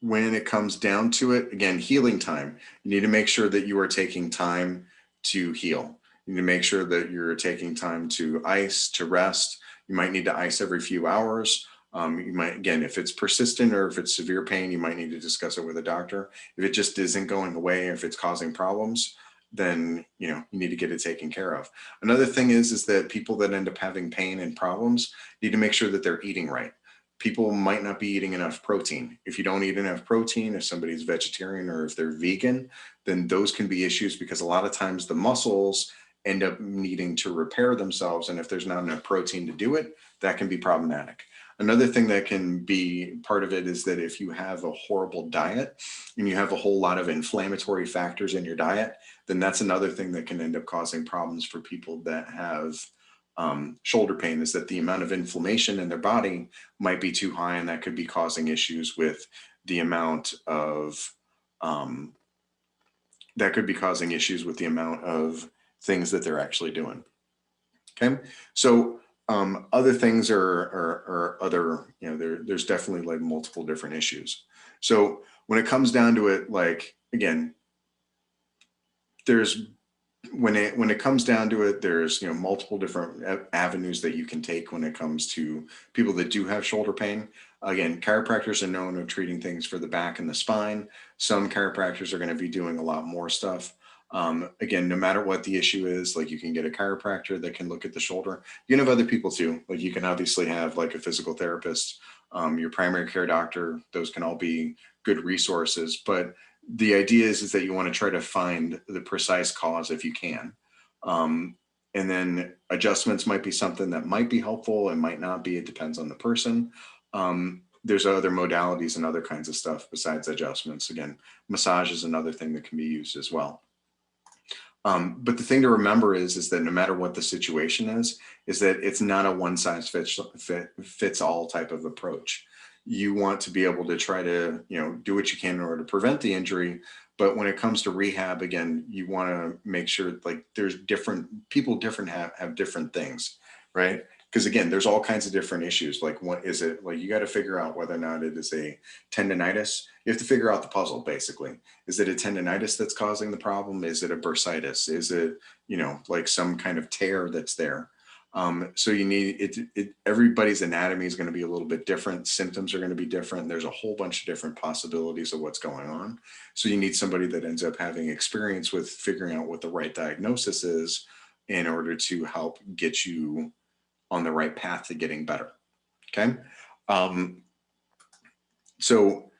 When it comes down to it, again, healing time, you need to make sure that you are taking time to heal. You need to make sure that you're taking time to ice, to rest. You might need to ice every few hours. You might, again, if it's persistent or if it's severe pain, you might need to discuss it with a doctor. If it just isn't going away, if it's causing problems, then you need to get it taken care of. Another thing is that people that end up having pain and problems need to make sure that they're eating right. People might not be eating enough protein. If you don't eat enough protein, if somebody's vegetarian or if they're vegan, then those can be issues because a lot of times the muscles end up needing to repair themselves. And if there's not enough protein to do it, that can be problematic. Another thing that can be part of it is that if you have a horrible diet and you have a whole lot of inflammatory factors in your diet, then that's another thing that can end up causing problems for people that have shoulder pain, is that the amount of inflammation in their body might be too high, and that could be causing issues with the amount of things that they're actually doing. Okay, so other things are other, there's definitely like multiple different issues. So when it comes down to it, like again, there's when it comes down to it, there's multiple different avenues that you can take when it comes to people that do have shoulder pain. Again, chiropractors are known for treating things for the back and the spine. Some chiropractors are going to be doing a lot more stuff. Again, no matter what the issue is, like you can get a chiropractor that can look at the shoulder. You can have other people too. Like you can obviously have like a physical therapist, your primary care doctor. Those can all be good resources, but the idea is that you want to try to find the precise cause if you can. And then adjustments might be something that might be helpful and might not be. It depends on the person. There's other modalities and other kinds of stuff besides adjustments. Again, massage is another thing that can be used as well. But the thing to remember is that no matter what the situation is that it's not a one size fits all type of approach. You want to be able to try to, do what you can in order to prevent the injury. But when it comes to rehab, again, you want to make sure like there's different people, have different things, right? Because again, there's all kinds of different issues. Like what is it? Like you got to figure out whether or not it is a tendonitis. You have to figure out the puzzle basically. Is it a tendonitis that's causing the problem? Is it a bursitis? Is it, like some kind of tear that's there? So you need everybody's anatomy is going to be a little bit different. Symptoms are going to be different. There's a whole bunch of different possibilities of what's going on. So you need somebody that ends up having experience with figuring out what the right diagnosis is in order to help get you on the right path to getting better. Okay. So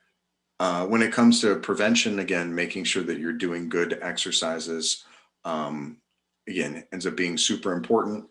When it comes to prevention, again, making sure that you're doing good exercises, um, again, ends up being super important.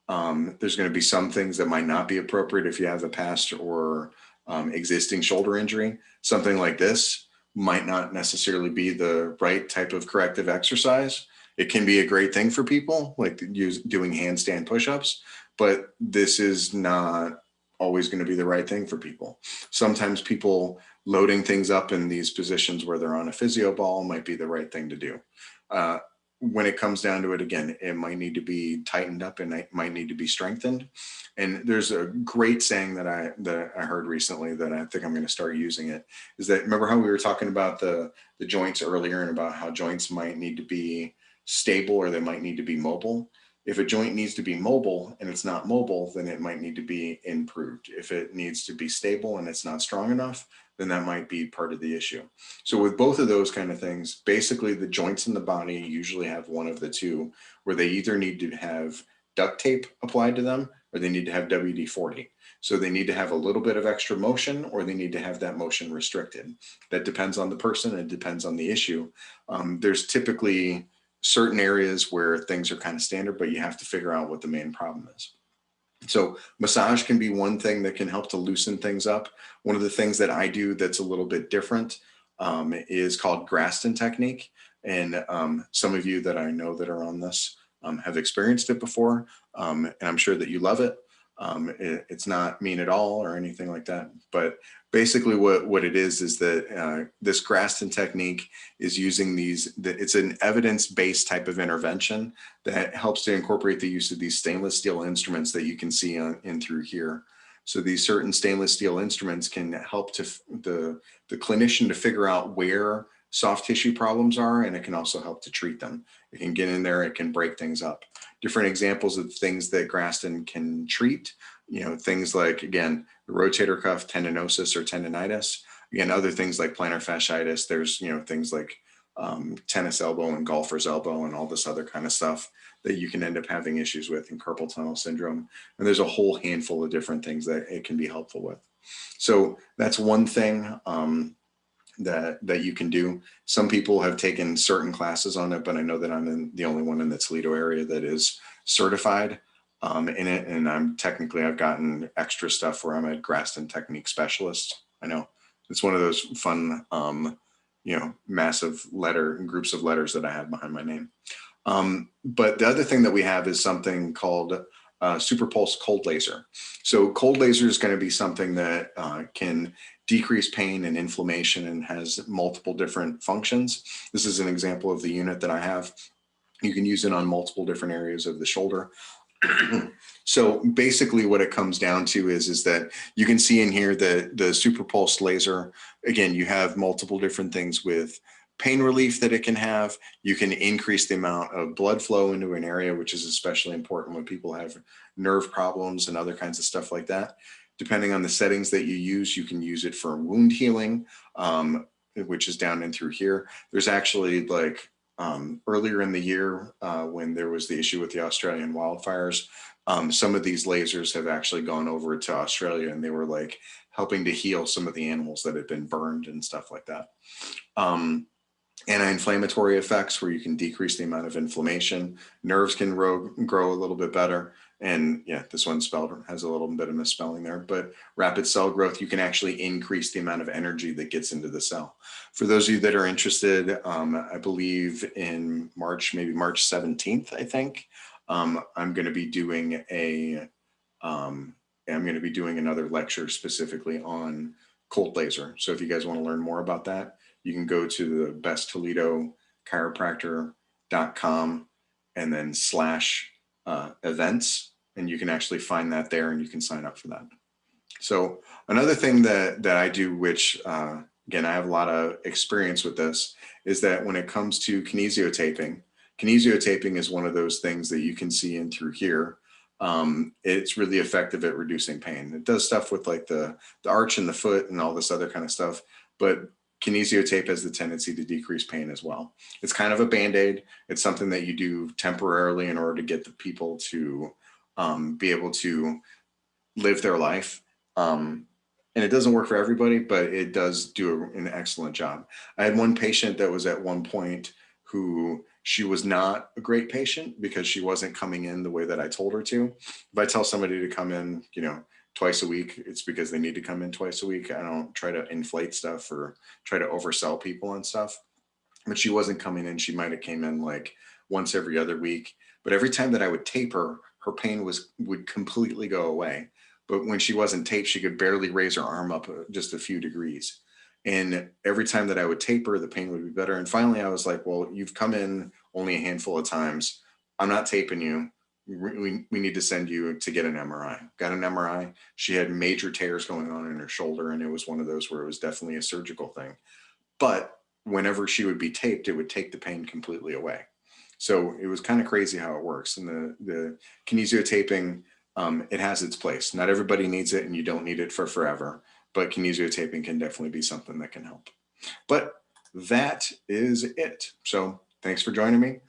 There's going to be some things that might not be appropriate if you have a past or existing shoulder injury. Something like this might not necessarily be the right type of corrective exercise. It can be a great thing for people, like doing handstand push-ups, but this is not always going to be the right thing for people. Sometimes people loading things up in these positions where they're on a physio ball might be the right thing to do. Uh, when it comes down to it, again, it might need to be tightened up and it might need to be strengthened. And there's a great saying that I heard recently that I think I'm going to start using it, is that, remember how we were talking about the joints earlier and about how joints might need to be stable or they might need to be mobile. If a joint needs to be mobile and it's not mobile, then it might need to be improved. If it needs to be stable and it's not strong enough, then that might be part of the issue. So with both of those kind of things, basically the joints in the body usually have one of the two, where they either need to have duct tape applied to them or they need to have WD-40. So they need to have a little bit of extra motion or they need to have that motion restricted. That depends on the person. It depends on the issue. There's typically certain areas where things are kind of standard, but you have to figure out what the main problem is. So massage can be one thing that can help to loosen things up. One of the things that I do that's a little bit different is called Graston Technique. And some of you that I know that are on this have experienced it before. And I'm sure that you love it. It's not mean at all or anything like that. But basically what it is that this Graston technique is using it's an evidence-based type of intervention that helps to incorporate the use of these stainless steel instruments that you can see in through here. So these certain stainless steel instruments can help to the clinician to figure out where soft tissue problems are, and it can also help to treat them. It can get in there, it can break things up. Different examples of things that Graston can treat, things like, again, the rotator cuff tendinosis or tendonitis. Again, other things like plantar fasciitis. There's, things like tennis elbow and golfer's elbow and all this other kind of stuff that you can end up having issues with, and carpal tunnel syndrome. And there's a whole handful of different things that it can be helpful with. So that's one thing that you can do. Some people have taken certain classes on it, but I know that I'm the only one in the Toledo area that is certified in it. And I've gotten extra stuff where I'm a Graston Technique specialist. I know it's one of those fun, massive groups of letters that I have behind my name. But the other thing that we have is something called super pulse cold laser. So cold laser is going to be something that can decrease pain and inflammation and has multiple different functions. This is an example of the unit that I have. You can use it on multiple different areas of the shoulder. So basically what it comes down to is that you can see in here the super pulse laser, again, you have multiple different things with pain relief that it can have. You can increase the amount of blood flow into an area, which is especially important when people have nerve problems and other kinds of stuff like that. Depending on the settings that you use, you can use it for wound healing, which is down in through here. There's actually earlier in the year when there was the issue with the Australian wildfires, some of these lasers have actually gone over to Australia, and they were helping to heal some of the animals that had been burned and stuff like that. Anti-inflammatory effects, where you can decrease the amount of inflammation. Nerves can grow a little bit better. And yeah, this one has a little bit of misspelling there, but rapid cell growth, you can actually increase the amount of energy that gets into the cell. For those of you that are interested, I believe in March, maybe March 17th, I think, I'm going to be doing another lecture specifically on cold laser. So if you guys want to learn more about that, you can go to the besttoledochiropractor.com and then /events, and you can actually find that there and you can sign up for that. So another thing that I do, which again, I have a lot of experience with this, is that when it comes to kinesiotaping is one of those things that you can see in through here. It's really effective at reducing pain. It does stuff with the arch in the foot and all this other kind of stuff, but kinesiotape has the tendency to decrease pain as well. It's kind of a Band-Aid. It's something that you do temporarily in order to get the people to be able to live their life. And it doesn't work for everybody, but it does do an excellent job. I had one patient that was at one point who she was not a great patient because she wasn't coming in the way that I told her to. If I tell somebody to come in, twice a week, it's because they need to come in twice a week. I don't try to inflate stuff or try to oversell people and stuff. But she wasn't coming in. She might have came in like once every other week. But every time that I would tape her, her pain would completely go away. But when she wasn't taped, she could barely raise her arm up just a few degrees. And every time that I would tape her, the pain would be better. And finally, I was like, well, you've come in only a handful of times. I'm not taping you. We need to send you to get an MRI. Got an MRI. She had major tears going on in her shoulder. And it was one of those where it was definitely a surgical thing. But whenever she would be taped, it would take the pain completely away. So it was kind of crazy how it works. And the kinesio taping, it has its place. Not everybody needs it, and you don't need it for forever. But kinesio taping can definitely be something that can help. But that is it. So thanks for joining me.